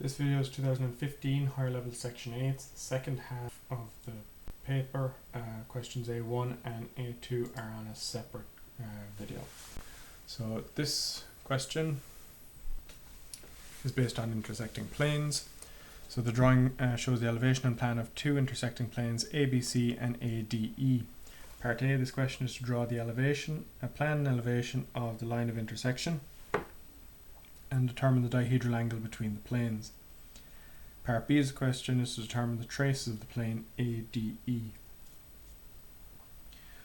This video is 2015 higher level section 8, the second half of the paper. Questions A1 and A2 are on a separate video. So this question is based on intersecting planes. So the drawing shows the elevation and plan of two intersecting planes ABC and ADE. Part A, this question is to draw the elevation, plan and elevation of the line of intersection and determine the dihedral angle between the planes. Part B's question is to determine the traces of the plane ADE.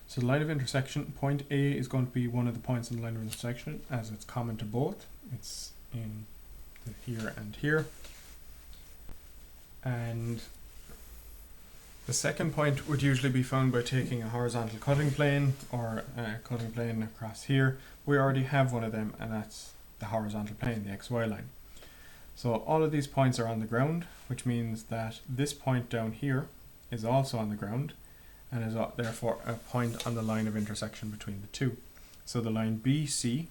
So the line of intersection, point A is going to be one of the points in the line of intersection as it's common to both. It's in the here and here. And the second point would usually be found by taking a horizontal cutting plane or a cutting plane across here. We already have one of them, and that's the horizontal plane, the XY line. So all of these points are on the ground, which means that this point down here is also on the ground and is therefore a point on the line of intersection between the two. So the line BC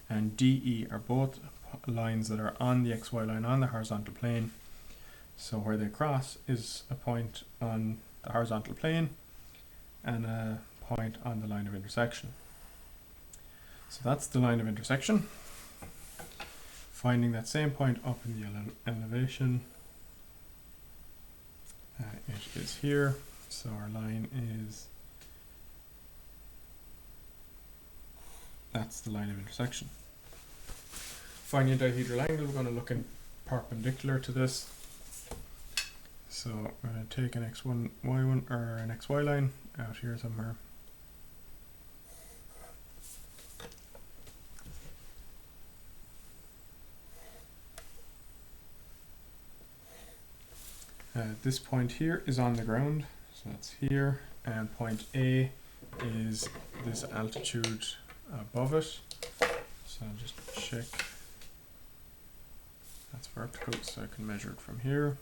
and DE are both lines that are on the XY line on the horizontal plane. So where they cross is a point on the horizontal plane and a point on the line of intersection. So that's the line of intersection. Finding that same point up in the elevation, it is here. So our line is, that's the line of intersection. Finding a dihedral angle, we're going to look in perpendicular to this. So we're going to take an x1, y1, or an xy line out here somewhere. This point here is on the ground, so that's here, and point A is this altitude above it. So I'll just check that's vertical, so I can measure it from here.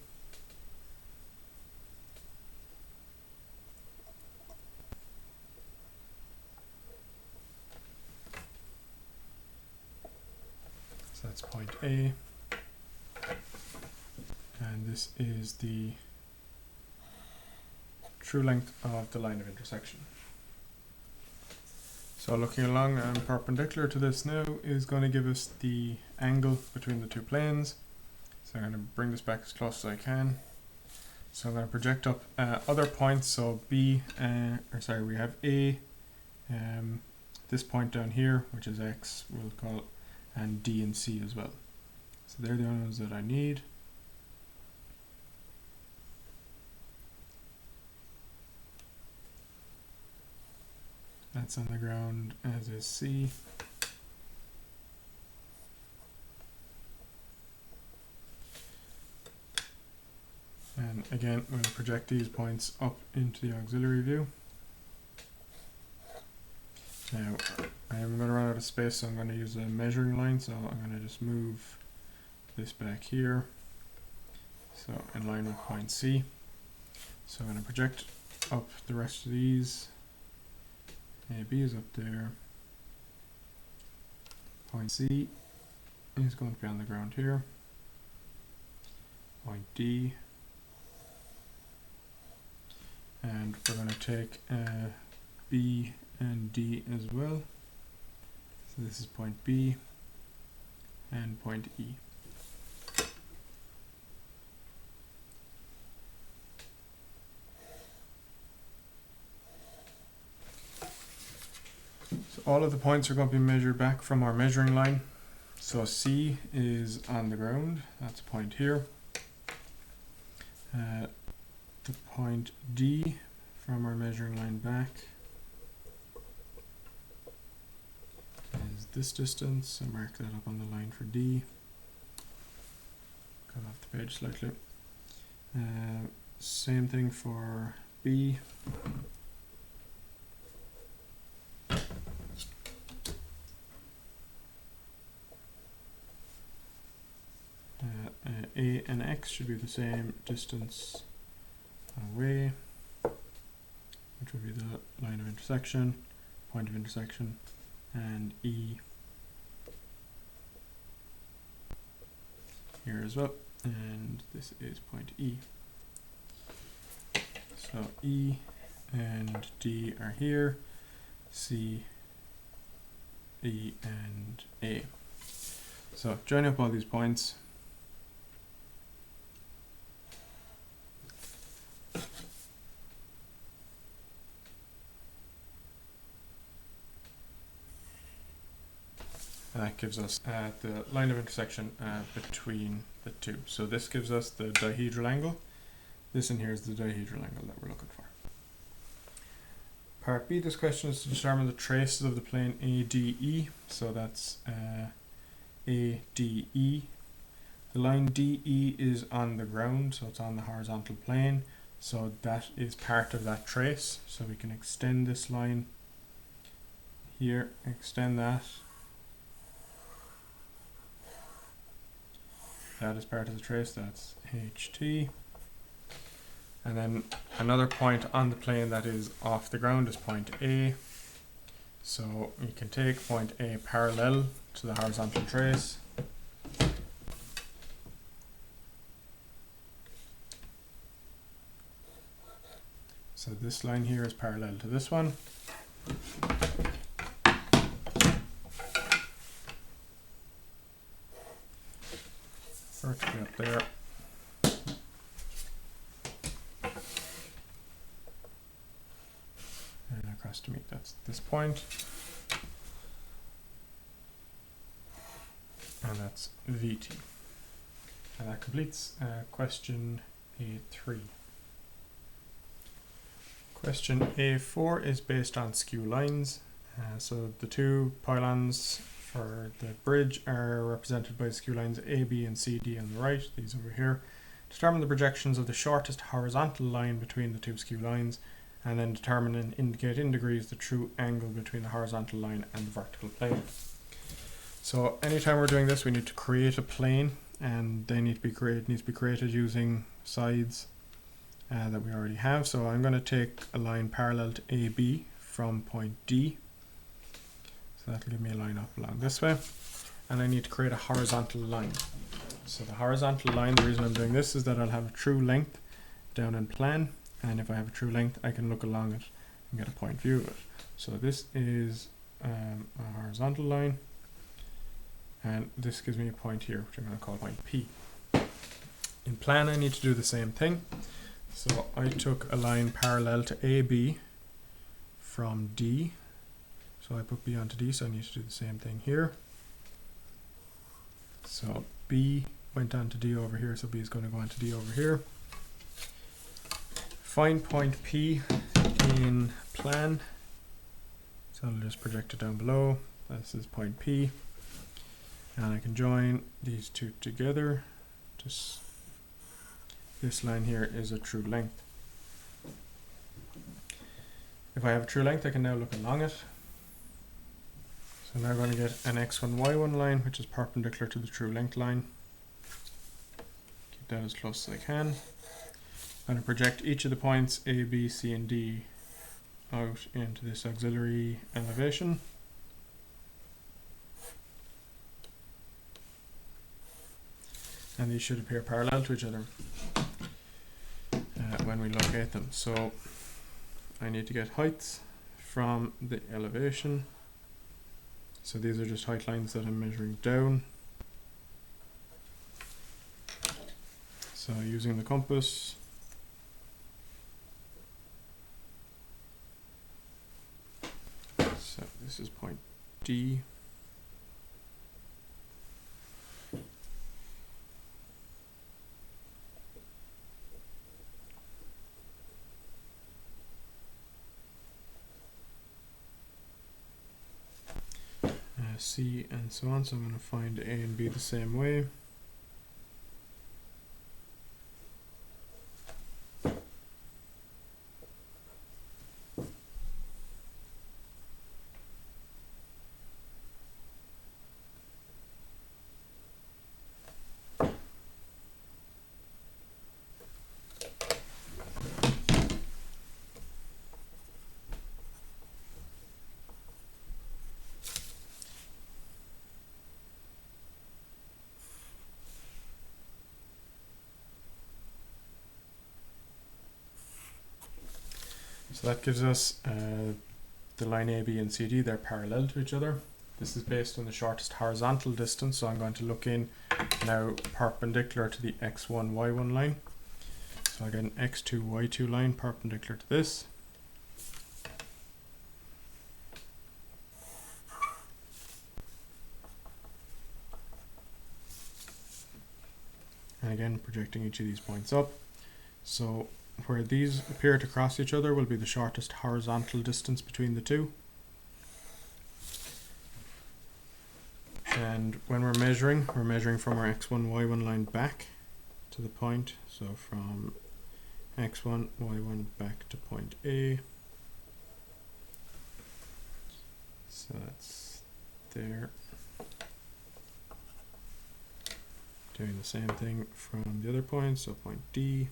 So that's point A. And this is the true length of the line of intersection. So looking along and perpendicular to this now is going to give us the angle between the two planes. So I'm going to bring this back as close as I can. So I'm going to project up other points. So we have A, this point down here, which is X, we'll call it, and D and C as well. So they're the only ones that I need. That's on the ground, as is C. And again, we'll project these points up into the auxiliary view. Now, I am going to run out of space, so I'm going to use a measuring line. So I'm going to just move this back here. So in line with point C. So I'm going to project up the rest of these. AB is up there. Point C is going to be on the ground here. Point D. And we're going to take B and D as well. So this is point B and point E. So all of the points are going to be measured back from our measuring line. So C is on the ground, that's a point here. The point D from our measuring line back is this distance, so mark that up on the line for D. Cut off the page slightly. Same thing for B. A and X should be the same distance away, which would be the line of intersection, point of intersection, and E here as well. and this is point E. So E and D are here, C, E and A. So join up all these points. And that gives us the line of intersection between the two. So this gives us the dihedral angle. This in here is the dihedral angle that we're looking for. Part B, this question is to determine the traces of the plane ADE. So that's ADE. The line DE is on the ground, so it's on the horizontal plane. So that is part of that trace. So we can extend this line here, extend that. That is part of the trace, that's HT. And then another point on the plane that is off the ground is point A. So you can take point A parallel to the horizontal trace. So this line here is parallel to this one. Vertically up there. And across to meet, that's this point. And that's VT. And that completes question A3. Question A4 is based on skew lines. So the two pylons for the bridge are represented by skew lines AB and CD on the right, these over here. Determine the projections of the shortest horizontal line between the two skew lines, and then determine and indicate in degrees the true angle between the horizontal line and the vertical plane. So anytime we're doing this, we need to create a plane, and they need to be created using sides that we already have. So I'm going to take a line parallel to AB from point D. So that'll give me a line up along this way. And I need to create a horizontal line. So the horizontal line, the reason I'm doing this is that I'll have a true length down in plan. And if I have a true length, I can look along it and get a point view of it. So this is a horizontal line. And this gives me a point here, which I'm going to call point P. In plan, I need to do the same thing. So I took a line parallel to AB from D. So I put B onto D, so I need to do the same thing here. So B went onto D over here, so B is going to go onto D over here. Find point P in plan. So I'll just project it down below. This is point P. And I can join these two together. Just this line here is a true length. If I have a true length, I can now look along it. So now I'm going to get an x1, y1 line, which is perpendicular to the true length line. Keep that as close as I can. I'm going to project each of the points A, B, C, and D out into this auxiliary elevation. And these should appear parallel to each other when we locate them. So I need to get heights from the elevation. So these are just height lines that I'm measuring down. So using the compass, so this is point D. C and so on, so I'm going to find A and B the same way. So that gives us the line AB and CD, they're parallel to each other. This is based on the shortest horizontal distance, so I'm going to look in now perpendicular to the x1, y1 line. So I get an x2, y2 line perpendicular to this. And again, projecting each of these points up. So where these appear to cross each other will be the shortest horizontal distance between the two. And when we're measuring from our x1, y1 line back to the point. So from x1, y1 back to point A. So that's there. Doing the same thing from the other point, so point D.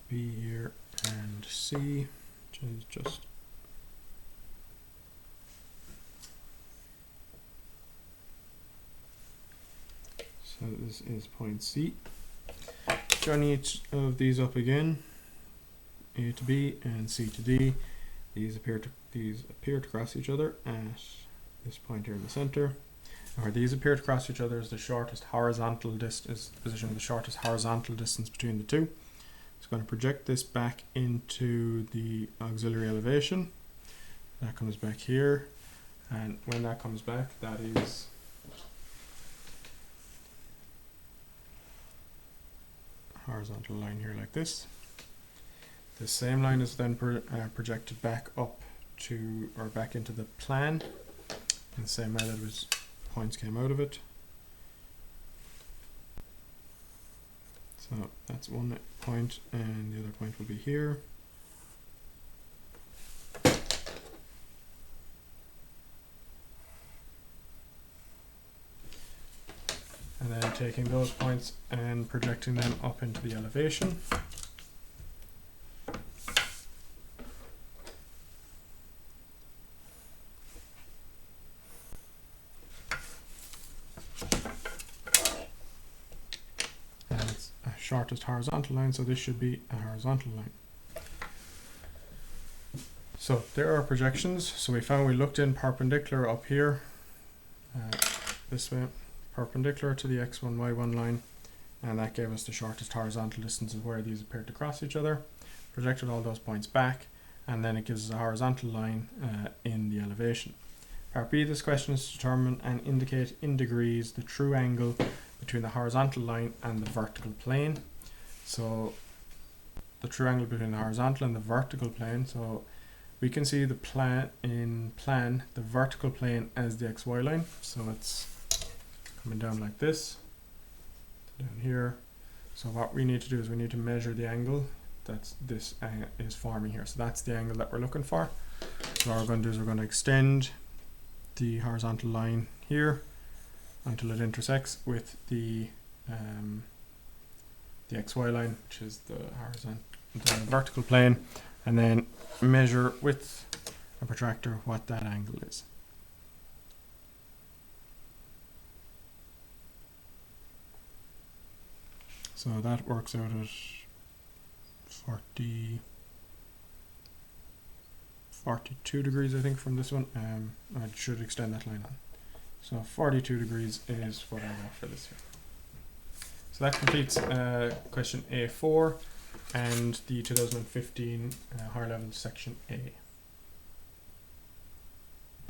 B here and C, which is just so this is point C. Joining each of these up again, A to B and C to D. These appear to cross each other at this point here in the center. And where these appear to cross each other is the shortest horizontal distance, position of the shortest horizontal distance between the two. It's going to project this back into the auxiliary elevation. That comes back here, and when that comes back, that is a horizontal line here like this. The same line is then projected back up to, or back into the plan in the same way that it was, points came out of it. So that's one point, and the other point will be here. And then taking those points and projecting them up into the elevation. Shortest horizontal line, so this should be a horizontal line. So there are projections. So we looked in perpendicular up here, this way, perpendicular to the x1, y1 line, and that gave us the shortest horizontal distance of where these appeared to cross each other. Projected all those points back, and then it gives us a horizontal line in the elevation. Part B, this question is to determine and indicate in degrees the true angle between the horizontal line and the vertical plane. So the true angle between the horizontal and the vertical plane. So we can see the plan, the vertical plane as the XY line. So it's coming down like this, down here. So what we need to do is we need to measure the angle that this is forming here. So that's the angle that we're looking for. So what we're going to do is we're going to extend the horizontal line here until it intersects with the XY line, which is the vertical plane, and then measure with a protractor what that angle is. So that works out at 42 degrees, I think, from this one. I should extend that line on. So 42 degrees is what I got for this here. So that completes question A4 and the 2015 higher level section A.